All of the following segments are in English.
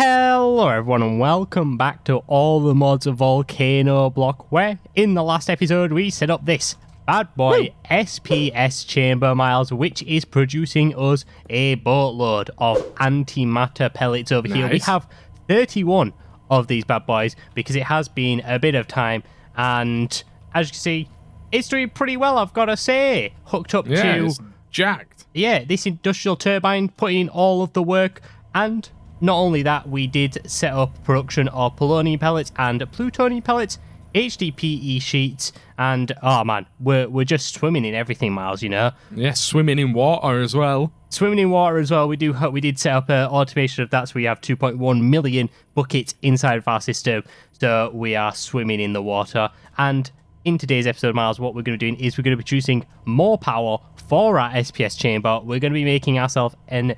Hello everyone and welcome back to all the mods of Volcano Block, where in the last episode we set up this bad boy SPS chamber, Miles, which is producing us a boatload of antimatter pellets over here. We have 31 of these bad boys because it has been a bit of time, and as you can see, it's doing pretty well, I've got to say. Hooked up to it's jacked. Yeah, this industrial turbine, putting in all of the work, and not only that, we did set up production of polonium pellets and plutonium pellets, HDPE sheets, and oh man, we're just swimming in everything, Miles, you know? Yeah, swimming in water as well. Swimming in water as well. We did set up automation of that, so we have 2.1 million buckets inside of our system, so we are swimming in the water. And in today's episode, Miles, what we're going to be doing is we're going to be producing more power for our SPS chamber. We're going to be making ourselves an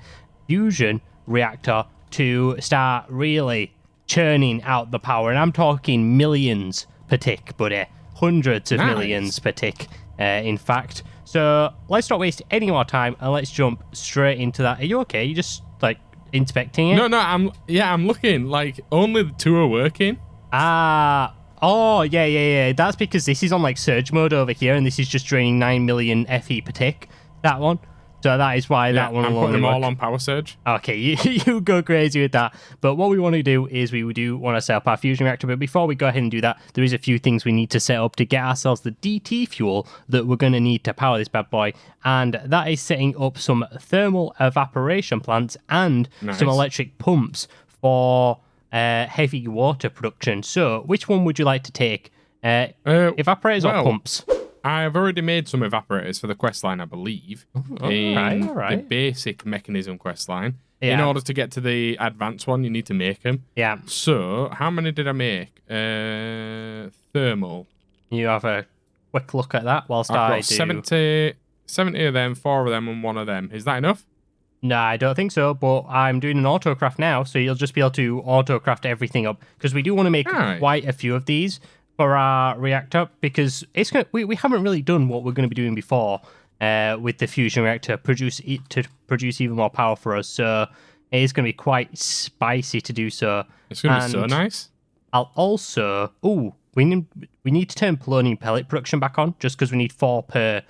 fusion reactor to start really churning out the power, and I'm talking millions per tick, buddy. Hundreds of millions per tick, in fact. So let's not waste any more time and let's jump straight into that. Are you okay? You just like inspecting it? No, I'm looking. Like only the two are working. Oh yeah. That's because this is on like surge mode over here, and this is just draining 9 million FE per tick. That one. So that is why that one will I'm putting them work. all on power surge. Okay, you go crazy with that. But what we want to do is we do want to set up our fusion reactor. But before we go ahead and do that, there is a few things we need to set up to get ourselves the DT fuel that we're going to need to power this bad boy. And that is setting up some thermal evaporation plants and some electric pumps for heavy water production. So which one would you like to take? Evaporators or pumps? I've already made some evaporators for the quest line, I believe. All right. The basic mechanism quest line. Yeah. In order to get to the advanced one, you need to make them. Yeah. So, how many did I make? Thermal. You have a quick look at that whilst I've I got do... 70 of them, 4 of them, and 1 of them. Is that enough? No, I don't think so, but I'm doing an autocraft now, so you'll just be able to autocraft everything up, because we do want to make quite a few of these for our reactor, because it's gonna, we haven't really done what we're going to be doing before with the fusion reactor, produce even more power for us, so it's going to be quite spicy to do so. It's going to be so nice. I'll also... we need to turn polonium pellet production back on, just because we need 4 per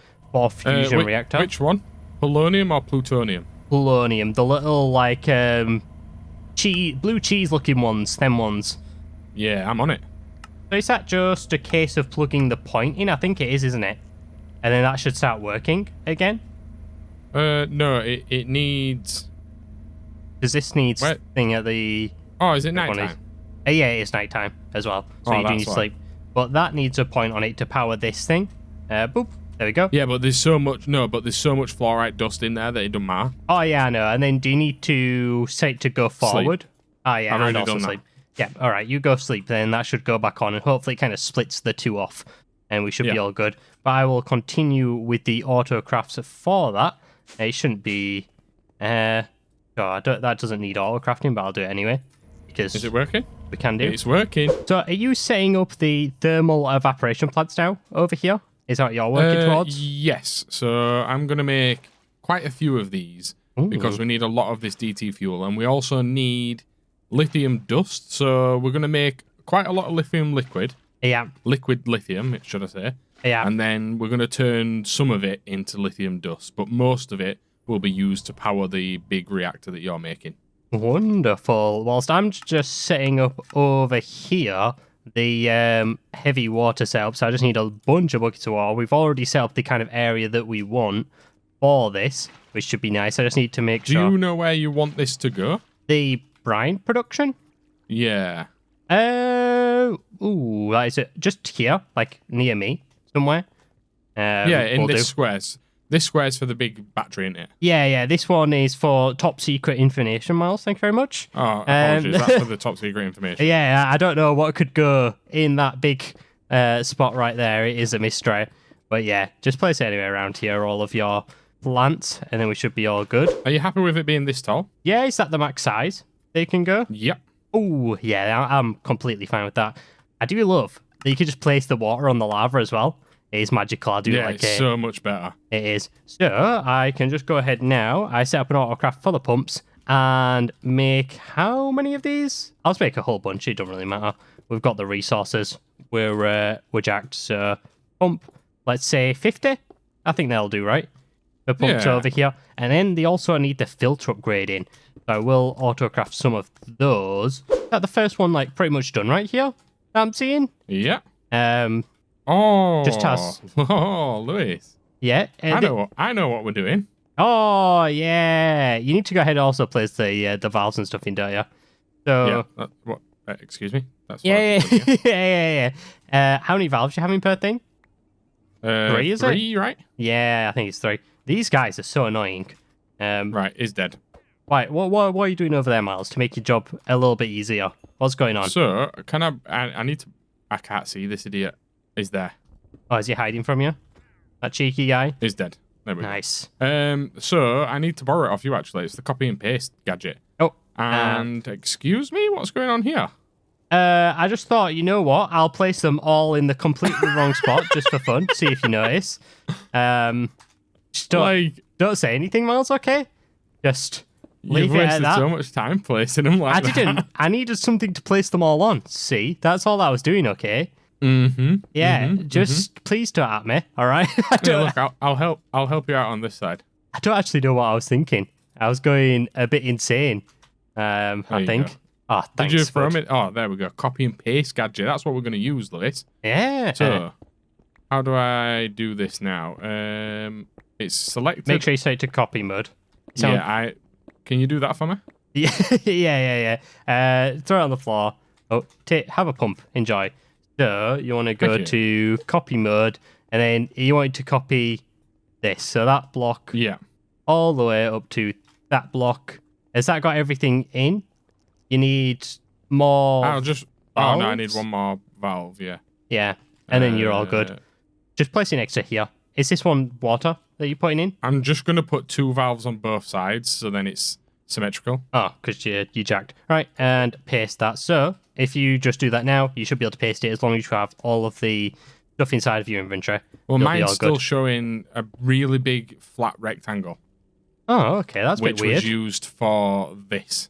fusion reactor. Which one? Polonium or plutonium? Polonium, the little, like, blue cheese looking ones, them ones. Yeah, I'm on it. So is that just a case of plugging the point in? I think it is, isn't it? And then that should start working again? No, it needs... Does this need thing at the... Oh, is it nighttime? Yeah, it is nighttime as well. So you do need sleep. But that needs a point on it to power this thing. Boop. There we go. Yeah, but there's so much... No, but there's so much fluorite dust in there that it doesn't matter. Oh, yeah, I know. And then do you need to set it to go forward? Sleep. Oh, yeah, I've and also sleep. Yeah, all right, you go sleep, then that should go back on, and hopefully it kind of splits the two off, and we should be all good. But I will continue with the autocrafts for that. It shouldn't be... that doesn't need autocrafting, but I'll do it anyway. Because is it working? We can do. It's working. So are you setting up the thermal evaporation plants now over here? Is that what you're working towards? Yes, so I'm going to make quite a few of these, because we need a lot of this DT fuel, and we also need lithium dust, so we're going to make quite a lot of lithium liquid. Yeah. Liquid lithium, should I say. Yeah. And then we're going to turn some of it into lithium dust, but most of it will be used to power the big reactor that you're making. Wonderful. Whilst I'm just setting up over here the heavy water setup, so I just need a bunch of buckets of water. We've already set up the kind of area that we want for this, which should be nice. I just need to make sure... Do you know where you want this to go? The brine production? Yeah. That is it. Just here, like near me, somewhere. In this squares. This square's for the big battery, isn't it? Yeah. This one is for top secret information, Miles. Thank you very much. Oh, apologies. That's for the top secret information. Yeah, I don't know what could go in that big spot right there. It is a mystery. But yeah, just place it anywhere around here, all of your plants, and then we should be all good. Are you happy with it being this tall? Yeah, is that the max size they can go? Yep. Oh, yeah, I'm completely fine with that. I do love that you can just place the water on the lava as well. It is magical. I do like it. It's so much better. It is. So I can just go ahead now. I set up an autocraft for the pumps, and make how many of these? I'll just make a whole bunch. It doesn't really matter. We've got the resources. We're jacked. So pump, let's say 50. I think that'll do, right? The pumps over here. And then they also need the filter upgrading. So I will autocraft some of those. Is that the first one, like, pretty much done right here? I'm seeing? Yeah. Oh. Just has... Oh, Lewis. Yeah. I know what we're doing. Oh, yeah. You need to go ahead and also place the valves and stuff in, don't you? So... Yeah. What? Excuse me? That's yeah. How many valves you having per thing? 3, is it? 3, right? Yeah, I think it's 3. These guys are so annoying. Right, he's dead. Right, what are you doing over there, Miles, to make your job a little bit easier? What's going on? So, I need to... I can't see this idiot. He's there. Oh, is he hiding from you? That cheeky guy? He's dead. There we go. Nice. So, I need to borrow it off you, actually. It's the copy and paste gadget. Oh. And, excuse me? What's going on here? I just thought, you know what? I'll place them all in the completely wrong spot, just for fun. See if you notice. Just don't say anything, Miles, okay? Just... You've wasted so much time placing them like that. I didn't. I needed something to place them all on. See? That's all I was doing, okay? Mm-hmm. Yeah, please don't at me, all right? Yeah, look, I'll help you out on this side. I don't actually know what I was thinking. I was going a bit insane, I think. Go. Oh, thanks. Did you throw it? Oh, there we go. Copy and paste gadget. That's what we're going to use, Lewis. Yeah. So, how do I do this now? It's selected. Make sure you set it to copy mode. Can you do that for me? Yeah. Throw it on the floor. Oh, have a pump. Enjoy. So you want to go to copy mode, and then you want to copy this. So that block. Yeah. All the way up to that block. Has that got everything in? You need more. Valves? Oh no, I need one more valve. Yeah. Yeah, and then you're all good. Just place it next to here. Is this one water that you're putting in? I'm just going to put 2 valves on both sides, so then it's symmetrical. Oh, because you jacked. Right, and paste that. So, if you just do that now, you should be able to paste it as long as you have all of the stuff inside of your inventory. Well, mine's still showing a really big flat rectangle. Oh, okay, that's a bit weird. Which was used for this.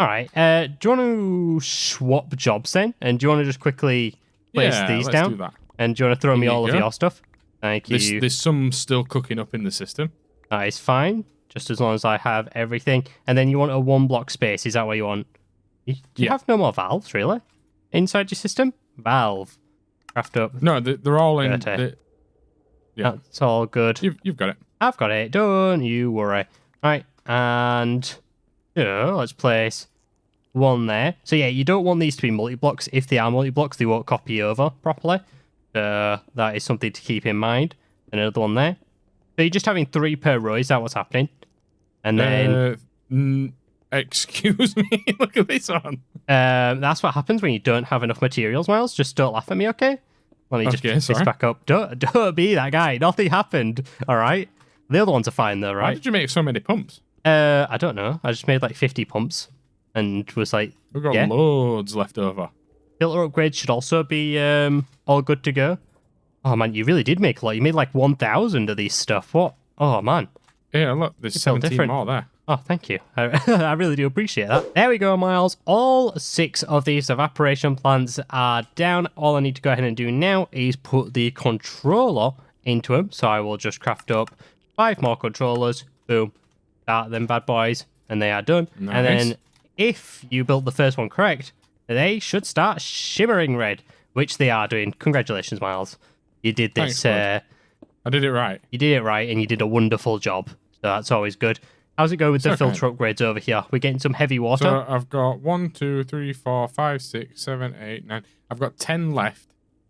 All right, do you want to swap jobs then? And do you want to just quickly place these down? Do that. And do you want to throw me all of your stuff? Thank you. There's some still cooking up in the system. That is fine, just as long as I have everything. And then you want a 1-block space. Is that what you want? You have no more valves, really? Inside your system? Valve. Craft up. No, they're all in... Yeah. That's all good. You've got it. I've got it. Don't you worry. Right, and... let's place one there. So yeah, you don't want these to be multi-blocks. If they are multi-blocks, they won't copy over properly. That is something to keep in mind. Another one there. So you're just having 3 per row. Is that what's happening? And then... excuse me? Look at this one. That's what happens when you don't have enough materials, Miles. Just don't laugh at me, okay? Let me just pick this back up. Don't be that guy. Nothing happened, all right? The other ones are fine, though, right? Why did you make so many pumps? I don't know. I just made like 50 pumps and was like... We've got loads left over. Filter upgrades should also be all good to go. Oh, man, you really did make a lot. You made like 1,000 of these stuff. What? Oh, man. Yeah, look, there's 17 more there. Oh, thank you. I really do appreciate that. There we go, Miles. All 6 of these evaporation plants are down. All I need to go ahead and do now is put the controller into them. So I will just craft up 5 more controllers. Boom. Start them bad boys. And they are done. Nice. And then if you build the first one correct, they should start shimmering red, which they are doing. Congratulations, Miles. You did this. Thanks, I did it right. You did it right, and you did a wonderful job. So that's always good. How's it going with the filter upgrades over here? We're getting some heavy water. So I've got 1, 2, 3, 4, 5, 6, 7, 8, 9. I've got 10 left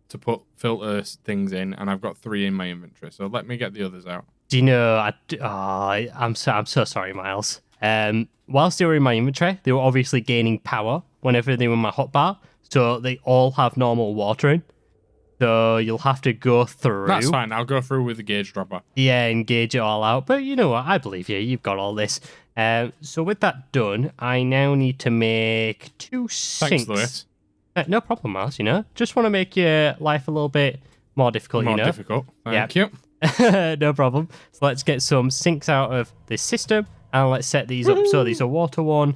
to put filter things in, and I've got 3 in my inventory. So let me get the others out. Do you know? I'm so sorry, Miles. Whilst they were in my inventory, they were obviously gaining power whenever they were in my hotbar. So they all have normal water in. So you'll have to go through. That's fine. I'll go through with the gauge dropper. Yeah, and gauge it all out. But you know what? I believe you. You've got all this. So with that done, I now need to make 2 sinks. Thanks, Lewis. No problem, Miles, you know. Just want to make your life a little bit more difficult, More difficult. Thank you. No problem. So let's get some sinks out of this system. And let's set these up. So there's a water one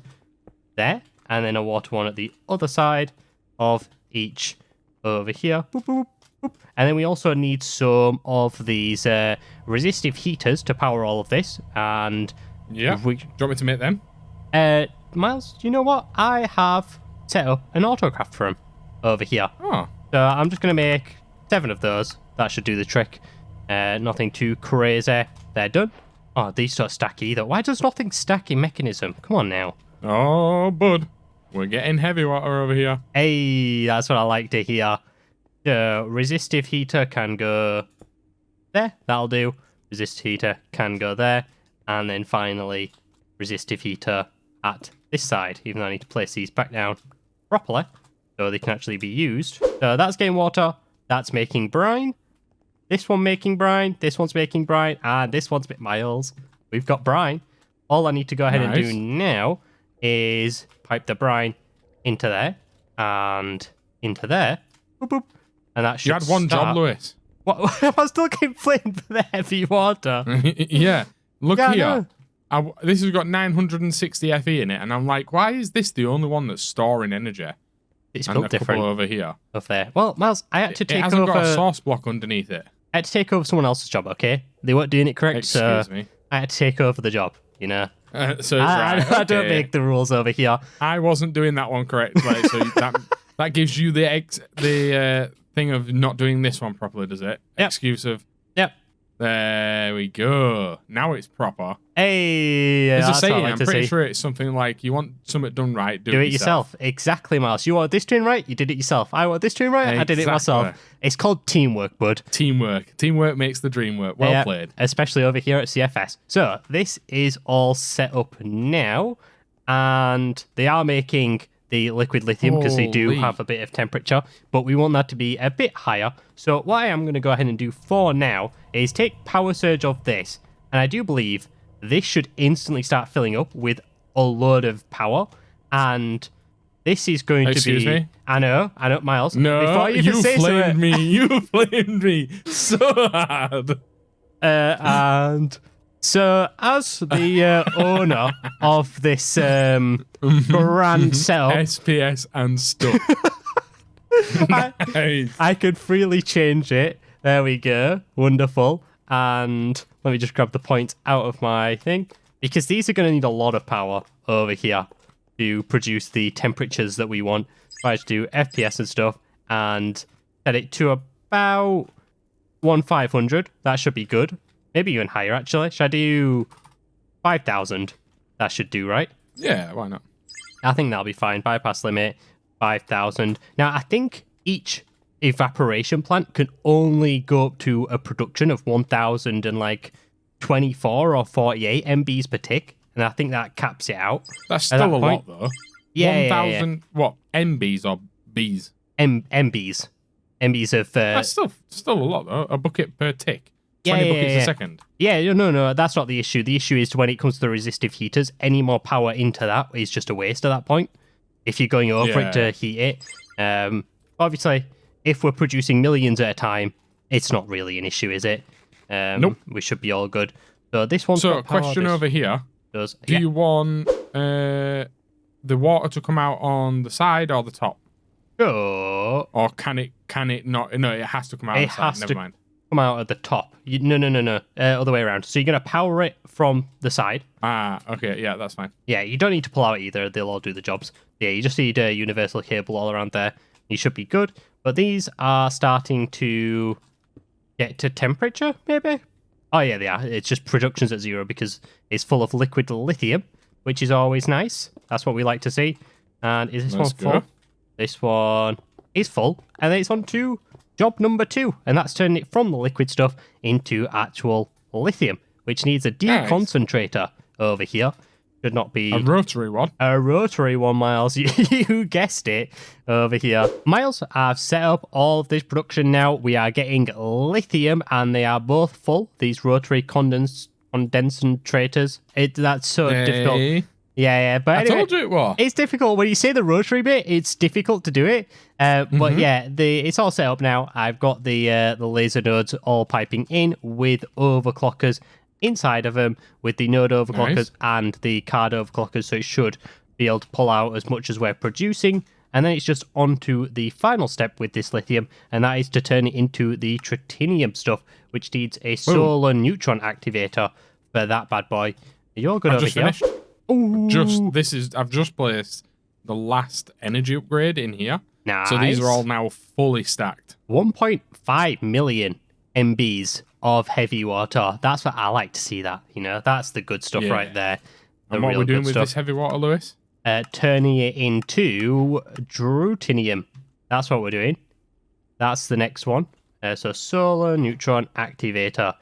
there, and then a water one at the other side of each over here. Boop, boop, boop. And then we also need some of these resistive heaters to power all of this. And yeah, do you want me to make them? Miles, do you know what? I have set up an autocraft for them over here. Oh. So I'm just going to make 7 of those. That should do the trick. Nothing too crazy. They're done. Oh, these don't stack either. Why does nothing stack in mechanism? Come on now. Oh, bud. We're getting heavy water over here. Hey, that's what I like to hear. The resistive heater can go there. That'll do. Resist heater can go there. And then finally, resistive heater at this side, even though I need to place these back down properly so they can actually be used. So that's getting water. That's making brine. This one making brine, this one's making brine, and this one's Miles. We've got brine. All I need to go ahead and do now is pipe the brine into there and into there. Boop, boop. And that should You had one job, Lewis. What? I was still complaining for the heavy water. Yeah. Look here. This has got 960 FE in it, and I'm like, why is this the only one that's storing energy? It's and built different over here. Up there. Well, Miles, I had to take over. It hasn't got a source block underneath it. I had to take over someone else's job, okay? They weren't doing it correct, Excuse me. I had to take over the job, you know? So it's right. I don't make the rules over here. I wasn't doing that one correctly, so that gives you the thing of not doing this one properly, does it? Yep. Excuse of... Yep. There we go. Now it's proper. Hey, As I that's say, what I like I'm to pretty see. sure it's something like you want something done right, Do it yourself. Exactly, Miles. You want this doing right, you did it yourself. I want this doing right, I did it myself. It's called teamwork, bud. Teamwork. Teamwork makes the dream work. Well played. Especially over here at CFS. So this is all set up now, and they are making the liquid lithium because they do have a bit of temperature, but we want that to be a bit higher. So what I am going to go ahead and do for now is take power surge of this, and I do believe this should instantly start filling up with a load of power, and this is going to be... Excuse me? I know, Miles. No, Before you flamed me. You flamed me so hard. And so, as the owner of this brand setup, SPS and stuff. Nice. I could freely change it. There we go. Wonderful. And let me just grab the point out of my thing, because these are going to need a lot of power over here to produce the temperatures that we want. Try to do FPS and stuff and set it to about 1,500. That should be good. Maybe even higher, actually. Should I do 5,000? That should do, right? Yeah, why not? I think that'll be fine. Bypass limit, 5,000. Now, I think each evaporation plant can only go up to a production of 1,024 or 48 MBs per tick. And I think that caps it out. That's still a lot, though. Yeah. 1,000, what, MBs or Bs? MBs. MBs of... That's still a lot, though. A bucket per tick. 20 buckets a second. Yeah, no, that's not the issue. The issue is when it comes to the resistive heaters, any more power into that is just a waste at that point. If you're going over it to heat it. Obviously, if we're producing millions at a time, it's not really an issue, is it? Nope. We should be all good. So this one's got power, question over here. Do you want the water to come out on the side or the top? Sure. Or can it not? No, it has to come out on the side. Never mind. Come out at the top. No. Other way around. So you're going to power it from the side. Ah, okay. Yeah, that's fine. Yeah, you don't need to pull out either. They'll all do the jobs. Yeah, you just need a universal cable all around there. You should be good. But these are starting to get to temperature, maybe? Oh, yeah, they are. It's just production's at 0 because it's full of liquid lithium, which is always nice. That's what we like to see. And is this one full? This one is full. And then it's on to job number 2. And that's turning it from the liquid stuff into actual lithium, which needs a deconcentrator over here. Should not be... A rotary one. A rotary one, Miles. You guessed it over here. Miles, I've set up all of this production now. We are getting lithium, and they are both full. These rotary condensators. That's so difficult. Yeah. But anyway, I told you it was. It's difficult. When you say the rotary bit, it's difficult to do it. But yeah, it's all set up now. I've got the laser nodes all piping in with overclockers inside of them with the node overclockers Nice. and the card overclockers, so it should be able to pull out as much as we're producing. And then it's just on to the final step with this lithium, and that is to turn it into the tritinium stuff, which needs a solar neutron activator for that bad boy. You're good I've over just here. finished. Ooh. I've just placed the last energy upgrade in here. Nice. So these are all now fully stacked. 1.5 million MBs of heavy water. That's what I like to see. That, you know, that's the good stuff right there. And what we're doing with this heavy water, Lewis? Turning it into deuterium. That's what we're doing. That's the next one. So solar neutron activator.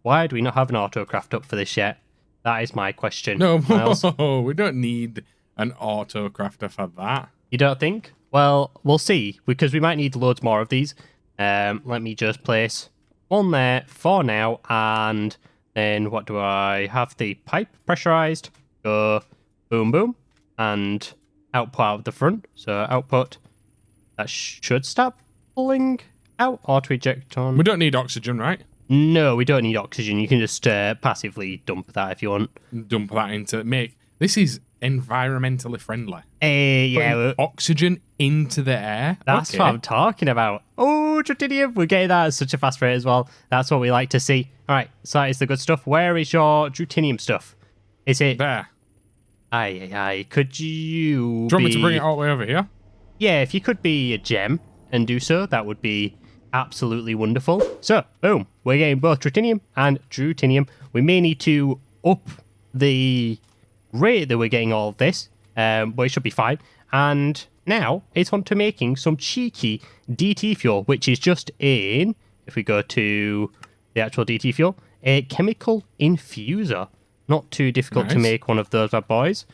Why do we not have an autocraft up for this yet? That is my question. No, Miles. we don't need an autocrafter for that. You don't think? Well, we'll see, because we might need loads more of these. Let me just place one there for now, and then what do I have? The pipe pressurized. Go boom, boom, and output out the front. So output, that should stop pulling out. Auto eject on. We don't need oxygen, right? No, we don't need oxygen. You can just passively dump that if you want. Dump that into make. This is environmentally friendly. Yeah, Putting oxygen into the air. that's what I'm talking about. Oh, Tritidium, we're getting that at such a fast rate as well. That's what we like to see. All right, so that is the good stuff. Where is your Deutinium stuff? Is it there? Aye. Could you? Do you want me to bring it all the way over here? Yeah, if you could be a gem and do so, that would be absolutely wonderful. So, boom, we're getting both Tritinium and Deutinium. We may need to up the rate that we're getting all of this, but it should be fine. And now it's on to making some cheeky DT fuel, which is just in, if we go to the actual DT fuel, a chemical infuser. Not too difficult to make one of those bad boys.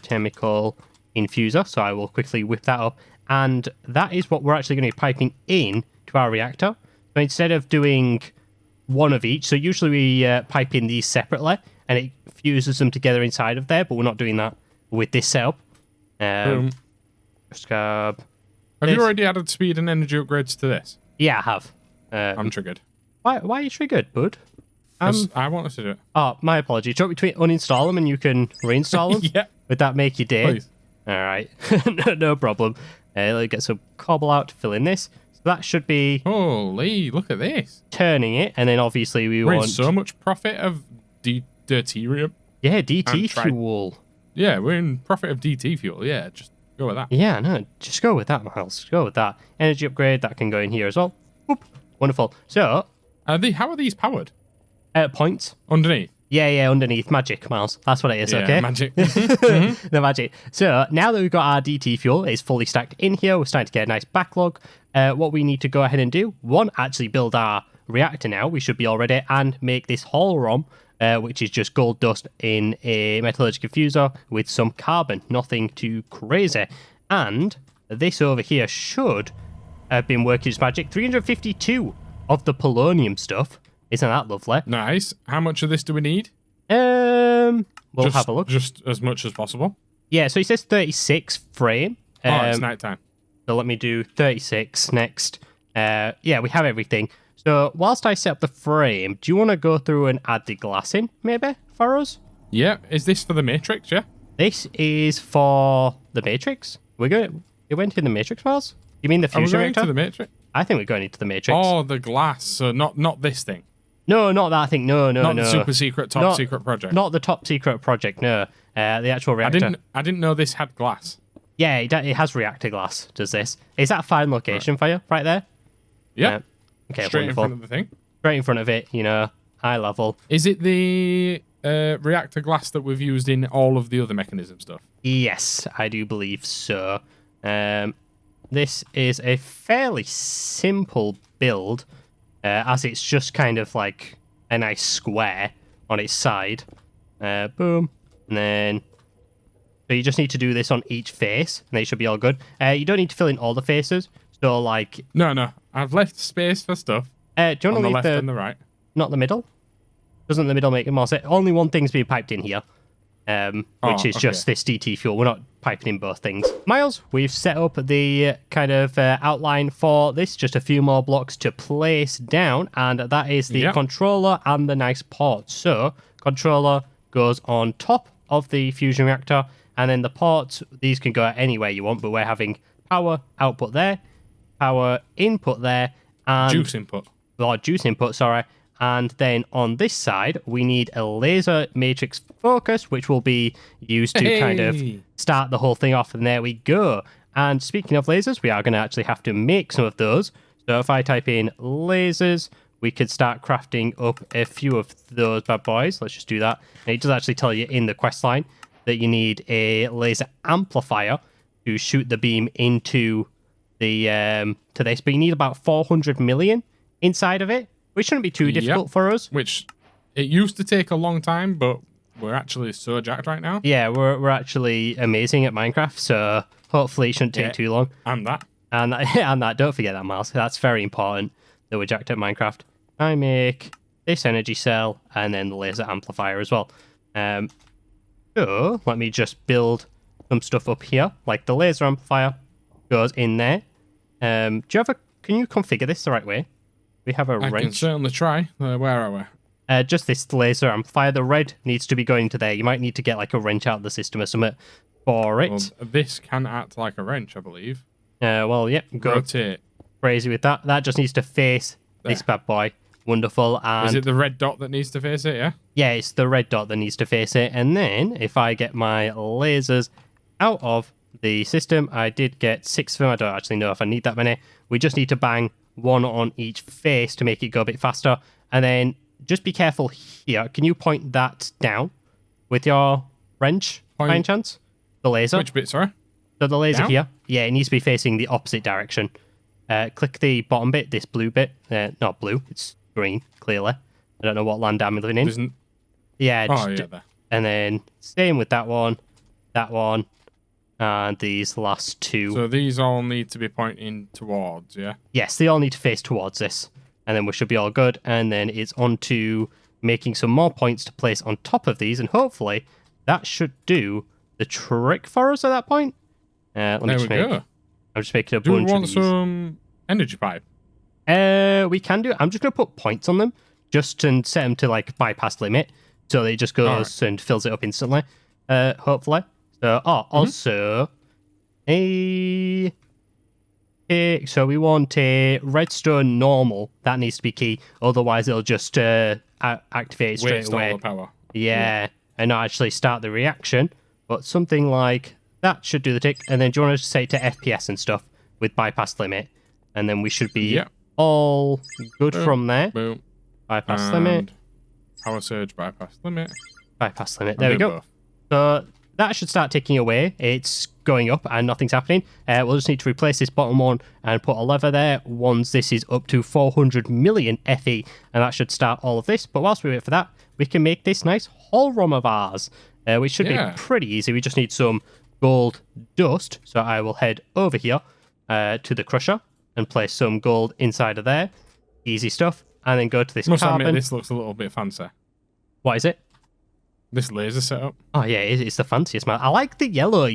Chemical infuser. So I will quickly whip that up. And that is what we're actually going to be piping in to our reactor. So instead of doing one of each, so usually we pipe in these separately, and it fuses them together inside of there, but we're not doing that with this setup. Just grab Have this. you already added speed and energy upgrades to this? Yeah, I have. I'm triggered. Why are you triggered, bud? 'Cause I wanted to do it. Oh, my apologies. Do you want me to uninstall them and you can reinstall them? Yeah. Would that make your day? Please. All right. no problem. Let's get some cobble out to fill in this. So that should be Holy, look at this. turning it, and then obviously we We're in want so much profit of deuterium. yeah, DT and tri- fuel. Yeah, we're in profit of DT fuel. Yeah, just go with that. Yeah, no, just go with that, Miles. Go with that. Energy upgrade, that can go in here as well. Oop, wonderful. So, How are these powered? points. Underneath? Yeah, underneath. Magic, Miles. That's what it is, Yeah, okay? magic. The magic. So, now that we've got our DT fuel, it's fully stacked in here. We're starting to get a nice backlog. What we need to go ahead and do, one, actually build our reactor now. We should be all ready. And make this whole ROM, which is just gold dust in a metallurgical fuser with some carbon. Nothing too crazy. And this over here should have been working as magic. 352 of the polonium stuff. Isn't that lovely? Nice. How much of this do we need? We'll have a look. Just as much as possible. Yeah, so it says 36 frame. It's nighttime. So let me do 36 next. Yeah, we have everything. So whilst I set up the frame, do you want to go through and add the glass in, maybe, for us? Yeah. Is this for the Matrix, yeah? This is for the Matrix. You went in the Matrix, Miles? You mean the Are we fusion going reactor? to the Matrix? I think we're going into the Matrix. Oh, the glass. So not this thing. No, not that thing. No. Not the super secret, top secret project. Not the top secret project, no. The actual reactor. I didn't know this had glass. Yeah, it has reactor glass, does this. Is that a fine location for you, right there? Yeah. Okay, Straight wonderful. in front of the thing. Right in front of it, high level. Is it the reactor glass that we've used in all of the other mechanism stuff? Yes, I do believe so. This is a fairly simple build, as it's just kind of like a nice square on its side. Boom. And then... So you just need to do this on each face, and they should be all good. You don't need to fill in all the faces. So, like... No. I've left space for stuff. Do you want to on the leave left and the right. Not the middle? Doesn't the middle make more sense? Only one thing's being piped in here. which is just this DT fuel. We're not piping in both things. Miles, we've set up the kind of outline for this, just a few more blocks to place down, and that is the controller and the nice port. So controller goes on top of the fusion reactor, and then the ports, these can go anywhere you want, but we're having power output there, power input there, and juice input. Or juice input, sorry. And then on this side, we need a laser matrix focus, which will be used to kind of start the whole thing off. And there we go. And speaking of lasers, we are going to actually have to make some of those. So if I type in lasers, we could start crafting up a few of those bad boys. Let's just do that. And it does actually tell you in the quest line that you need a laser amplifier to shoot the beam into the to this. But you need about 400 million inside of it, which shouldn't be too difficult for us. Which it used to take a long time, but we're actually so jacked right now. Yeah, we're actually amazing at Minecraft, so hopefully it shouldn't take too long. And that. And that, don't forget that, Miles. That's very important that we're jacked at Minecraft. I make this energy cell and then the laser amplifier as well. So let me just build some stuff up here, like the laser amplifier goes in there. Can you configure this the right way? We have a wrench. I can certainly try. Where are we? Just this laser amplifier. The red needs to be going to there. You might need to get like a wrench out of the system or something for it. Well, this can act like a wrench, I believe. Well, yep. Go rotate. Crazy with that. That just needs to face this bad boy. Wonderful. And is it the red dot that needs to face it, yeah? Yeah, it's the red dot that needs to face it. And then if I get my lasers out of the system, I did get 6 of them. I don't actually know if I need that many. We just need to bang one on each face to make it go a bit faster. And then just be careful here. Can you point that down with your wrench by any chance? The laser. Which bit, sorry? So the laser down? here. Yeah, it needs to be facing the opposite direction. Click the bottom bit, this blue bit. Not blue, it's green, clearly. I don't know what land I'm living in. Yeah, there. And then same with that one, and these last two. So these all need to be pointing towards, yeah? Yes, they all need to face towards this. And then we should be all good. And then it's on to making some more points to place on top of these. And hopefully that should do the trick for us at that point. I'm just making a bunch of these. Do we want some energy pipe? We can do. I'm just going to put points on them just and set them to like bypass limit. So that it just goes and fills it up instantly. Hopefully. So, also so we want a redstone normal. That needs to be key. Otherwise, it'll just activate straight away. All the power. Yeah, and not actually start the reaction. But something like that should do the tick. And then do you want to set it to FPS and stuff with bypass limit? And then we should be all good from there. Boom. Bypass limit. Power surge, bypass limit. Bypass limit. There we go. So that should start ticking away. It's going up and nothing's happening. We'll just need to replace this bottom one and put a lever there once this is up to 400 million FE, and that should start all of this. But whilst we wait for that, we can make this nice hull ROM of ours, which should be pretty easy. We just need some gold dust. So I will head over here to the crusher and place some gold inside of there. Easy stuff. And then go to this Must carbon. admit, this looks a little bit fancy. What is it? This laser setup. Oh, yeah, it's the fanciest, man. I like the yellow,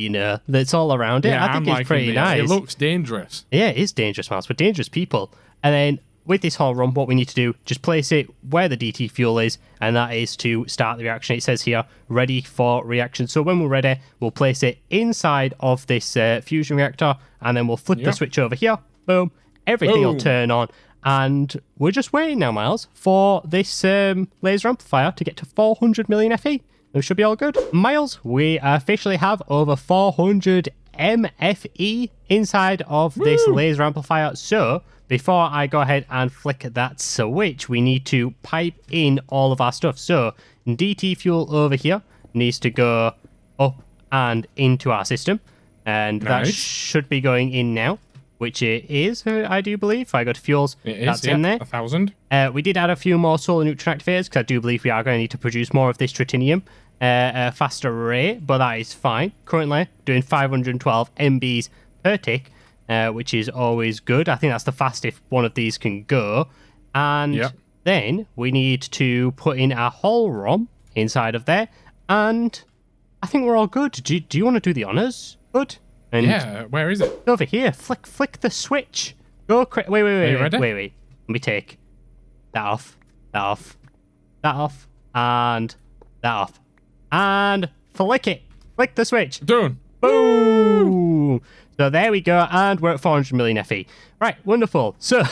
that's all around it. Yeah, I think it's pretty nice. It looks dangerous. Yeah, it is dangerous, man. We're dangerous people. And then with this whole run, what we need to do, just place it where the DT fuel is, and that is to start the reaction. It says here, ready for reaction. So when we're ready, we'll place it inside of this fusion reactor, and then we'll flip the switch over here. Boom. Everything will turn on. And we're just waiting now, Miles, for this laser amplifier to get to 400 million FE. It should be all good. Miles, we officially have over 400 MFE inside of this laser amplifier. So before I go ahead and flick that switch, we need to pipe in all of our stuff. So DT fuel over here needs to go up and into our system. And that should be going in now, which it is, I do believe. If I go to fuels, that's in there. 1,000. We did add a few more solar neutron activators because I do believe we are going to need to produce more of this tritinium at a faster rate, but that is fine. Currently doing 512 MBs per tick, which is always good. I think that's the fastest one of these can go. And then we need to put in our whole ROM inside of there, and I think we're all good. Do you want to do the honors, bud? And yeah, where is it? over here. Flick the switch. Go wait. Are you ready? Wait. Let me take that off. That off. And that off. And flick it. Flick the switch. Done. Boom! So there we go, and we're at 400 million FE. Right, wonderful. So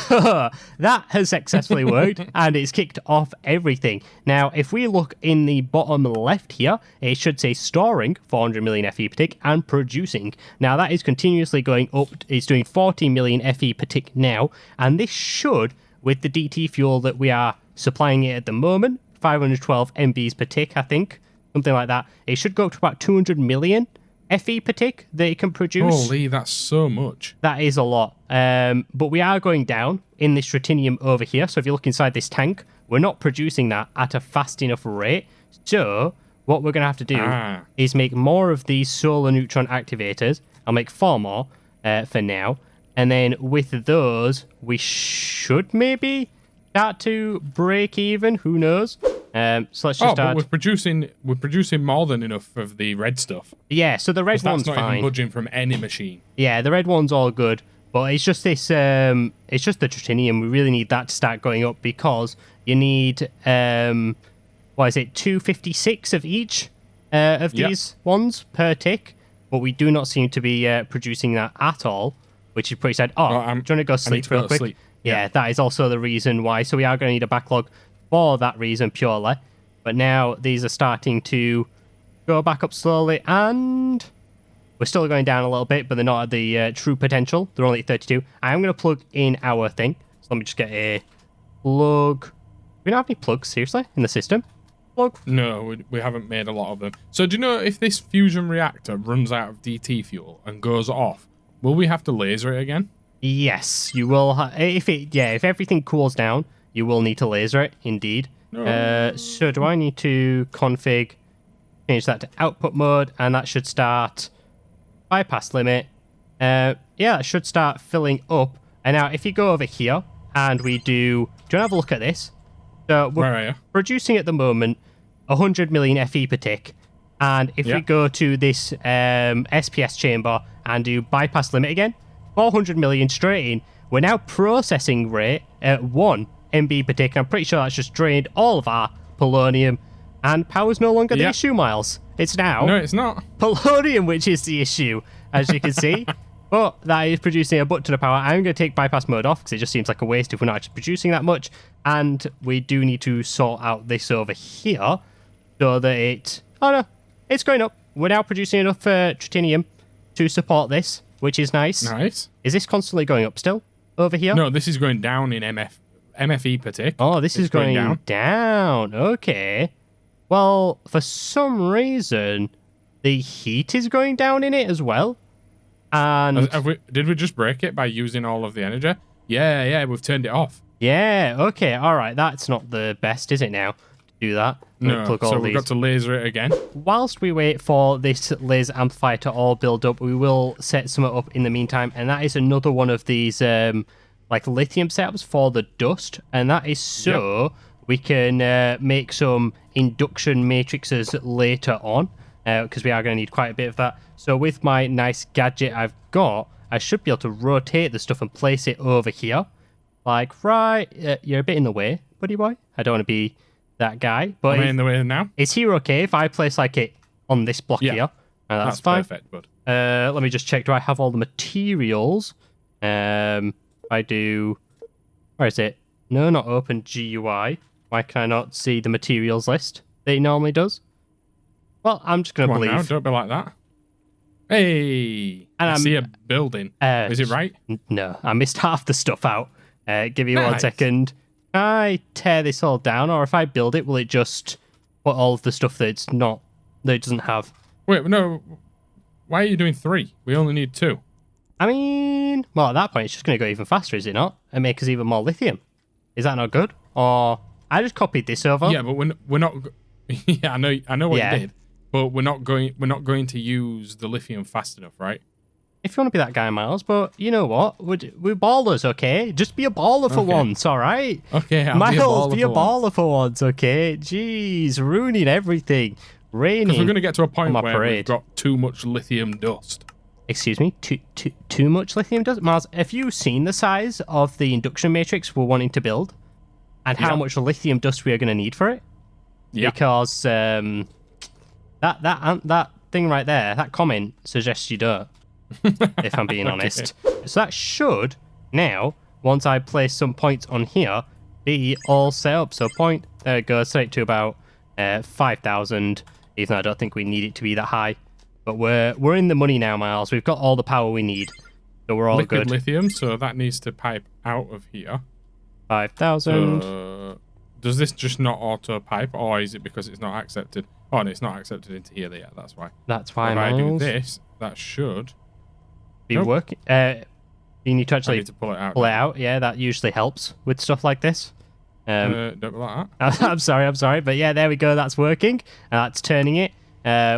that has successfully worked, and it's kicked off everything. Now, if we look in the bottom left here, it should say storing 400 million FE per tick and producing. Now, that is continuously going up. It's doing 40 million FE per tick now, and this should, with the DT fuel that we are supplying it at the moment, 512 MBs per tick, I think, something like that, it should go up to about 200 million FE per tick that it can produce. Holy, that's so much. That is a lot. But we are going down in this Tritinium over here. So if you look inside this tank, we're not producing that at a fast enough rate. So what we're going to have to do is make more of these solar neutron activators. I'll make 4 more for now. And then with those, we should maybe start to break even. Who knows? So let's just but we're producing more than enough of the red stuff. Yeah, so the red one's that's not fine. even budging from any machine. Yeah, the red one's all good, but it's just this. It's just the Tritinium. We really need that to start going up because you need 256 of each of these ones per tick, but we do not seem to be producing that at all, which is pretty sad. Oh, I'm trying to go sleep real quick. Sleep. Yeah, that is also the reason why. So we are going to need a backlog for that reason purely. But now these are starting to go back up slowly, and we're still going down a little bit, but they're not at the true potential. They're only at 32. I'm going to plug in our thing. So let me just get a plug. We don't have any plugs, seriously, in the system. Plug. No, we haven't made a lot of them. So do you know if this fusion reactor runs out of DT fuel and goes off, will we have to laser it again? Yes, you will. If everything cools down, you will need to laser it, indeed. No. So do I need to config, change that to output mode, and that should start bypass limit. Yeah, it should start filling up. And now if you go over here and we do you want to have a look at this? So we're Where are you? producing at the moment 100 million FE per tick. And if we go to this SPS chamber and do bypass limit again, 400 million straight in, we're now processing rate at 1 MB per tick. I'm pretty sure that's just drained all of our polonium, and power's no longer the issue, Miles. It's now No, it's not. polonium which is the issue, as you can see. But that is producing a butt ton of power. I'm going to take bypass mode off because it just seems like a waste if we're not actually producing that much. And we do need to sort out this over here so that it... Oh no, it's going up. We're now producing enough Tritinium to support this, which is nice. Nice. Is this constantly going up still over here? No, this is going down in MFE per tick. Oh, this is going down. Okay. Well, for some reason, the heat is going down in it as well. And did we just break it by using all of the energy? Yeah, we've turned it off. yeah, okay, all right. That's not the best, is it now, to do that? No, so we've got to laser it again. Whilst we wait for this laser amplifier to all build up, we will set some up in the meantime, and that is another one of these like lithium setups for the dust, and that is so we can make some induction matrices later on, because we are going to need quite a bit of that. So with my nice gadget I've got, I should be able to rotate the stuff and place it over here. Like, right, you're a bit in the way, buddy boy. I don't want to be that guy. But Am I in the way now? Is here okay if I place like it on this block here? That's fine. Perfect, bud. Let me just check. Do I have all the materials? I do. Where is it? No, not open GUI. Why can I not see the materials list that it normally does? Well, I'm just going to believe. Now, don't be like that. Hey, I see a building. Is it right? No, I missed half the stuff out. Give me 1 second. Can I tear this all down, or if I build it, will it just put all of the stuff that it doesn't have? Wait, no. Why are you doing 3? We only need 2. I mean, well, at that point, it's just going to go even faster, is it not? And make us even more lithium. Is that not good? Or I just copied this over. Yeah, but we're not. Yeah, I know what you did. But we're not going to use the lithium fast enough, right? If you want to be that guy, Miles, but you know what? We're ballers, okay? Just be a baller for once, all right? Okay, Miles, be a baller for once, okay? Jeez, ruining everything. raining. Because we're going to get to a point my where parade. we've got too much lithium dust. Excuse me, too much lithium dust? Mars, have you seen the size of the induction matrix we're wanting to build? And how much lithium dust we are going to need for it? Yeah. Because that thing right there, that comment suggests you don't, if I'm being honest. So that should, now, once I place some points on here, be all set up. So point, there it goes, straight to about 5,000, even though I don't think we need it to be that high. But we're in the money now, Miles. We've got all the power we need. So we're all Liquid good. lithium, so that needs to pipe out of here. 5,000. Does this just not auto pipe, or is it because it's not accepted? Oh, no, it's not accepted into here yet. That's why. That's why, if Miles. I do this, that should be working. You need to actually I need to pull it out. Pull it out. Yeah, that usually helps with stuff like this. Don't go like that. I'm sorry. But yeah, there we go. That's working. That's turning it.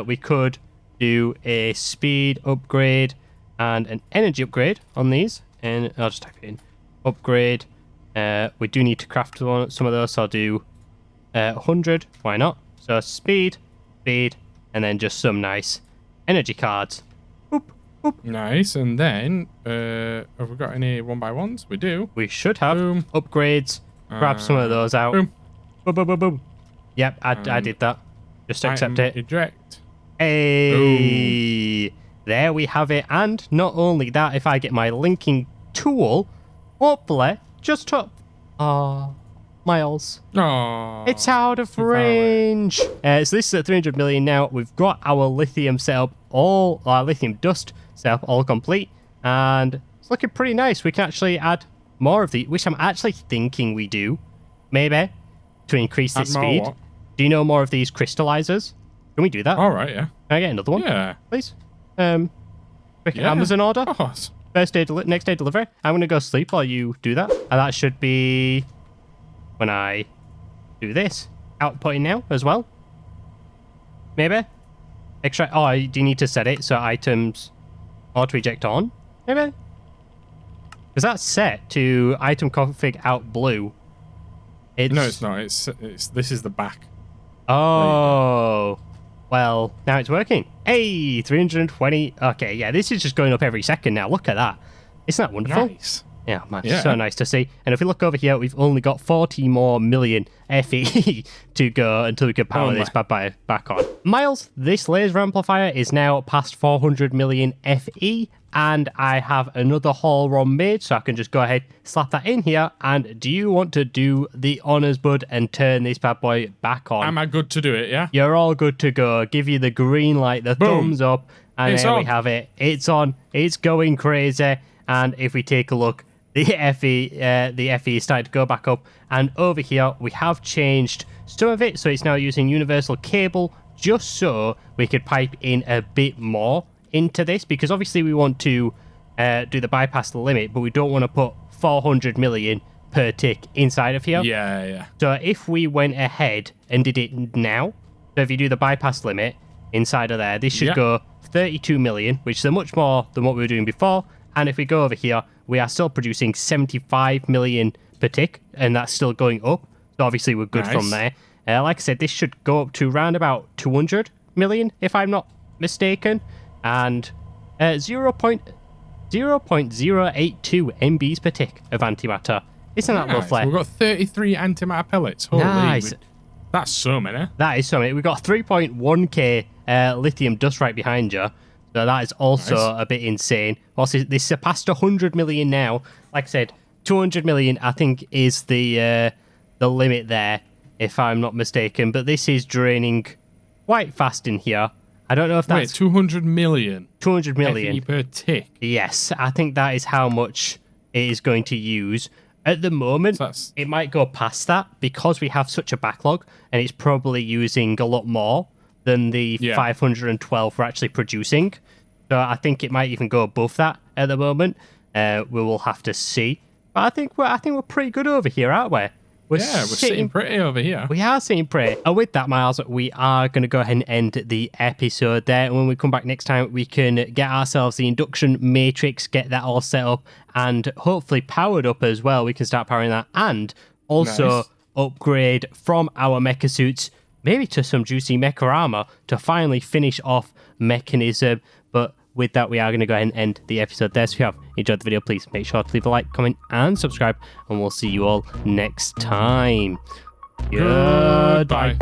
We could do a speed upgrade and an energy upgrade on these. And I'll just type it in. Upgrade. We do need to craft some of those, so I'll do 100. Why not? So speed, and then just some nice energy cards. Boop, boop. Nice. And then, have we got any 1x1s? We do. We should have Boom. upgrades. Grab some of those out. Boom. Boom, boom, boom, boom. Yep, I did that. Just accept it. Eject. Hey, there we have it. And not only that, if I get my linking tool, hopefully, just top. Miles. Oh, It's out of range. So this is at 300 million now. We've got our lithium set up, all our lithium dust set up, all complete, and it's looking pretty nice. We can actually add more of these, which I'm actually thinking we do, maybe, to increase the speed. What? Do you know more of these crystallizers? Can we do that? All right, yeah. Can I get another one? Yeah. Please. Quick Amazon order. Of course. First day, next day delivery. I'm going to go sleep while you do that. And that should be when I do this. Outputting now as well. Maybe. Extract. Oh, do you need to set it so items auto eject on? Maybe. Because that's set to item config out blue. No, it's not. It's this is the back. Oh. Well, now it's working. Hey, 320. Okay, yeah, this is just going up every second now. Look at that. Isn't that wonderful? Nice. Yeah, man, so nice to see. And if we look over here, we've only got 40 more million FE to go until we can power this bad boy back on. Miles, this laser amplifier is now past 400 million FE, and I have another haul run made, so I can just go ahead, slap that in here. And do you want to do the honors, bud, and turn this bad boy back on? Am I good to do it, yeah? You're all good to go. Give you the green light, the thumbs up, and it's there on. we have it. It's on. It's going crazy. And if we take a look, the FE is starting to go back up. And over here, we have changed some of it, so it's now using universal cable, just so we could pipe in a bit more into this, because obviously we want to do the bypass the limit, but we don't want to put 400 million per tick inside of here. Yeah. So if we went ahead and did it now, so if you do the bypass limit inside of there, this should go 32 million, which is much more than what we were doing before. And if we go over here, we are still producing 75 million per tick, and that's still going up. So obviously we're good from there. Like I said, this should go up to around about 200 million, if I'm not mistaken. And 0.082 MBs per tick of antimatter. Isn't that lovely? We've got 33 antimatter pellets. Holy, nice. That's so many. That is so many. We've got 3.1k lithium dust right behind you. So that is also a bit insane. Also, they surpassed 100 million now. Like I said, 200 million, I think, is the limit there, if I'm not mistaken. But this is draining quite fast in here. I don't know if that's... Wait, 200 million? 200 million. FE per tick? Yes, I think that is how much it is going to use. At the moment, it might go past that because we have such a backlog, and it's probably using a lot more than the 512 we're actually producing. So I think it might even go above that at the moment. We will have to see. But I think we're pretty good over here, aren't we? We're sitting pretty over here. We are sitting pretty. And with that, Miles, we are going to go ahead and end the episode there. And when we come back next time, we can get ourselves the induction matrix, get that all set up, and hopefully powered up as well. We can start powering that. And also upgrade from our mecha suits maybe to some juicy mecha armor to finally finish off Mechanism. But with that, we are going to go ahead and end the episode there. So if you have enjoyed the video, please make sure to leave a like, comment, and subscribe. And we'll see you all next time. Goodbye.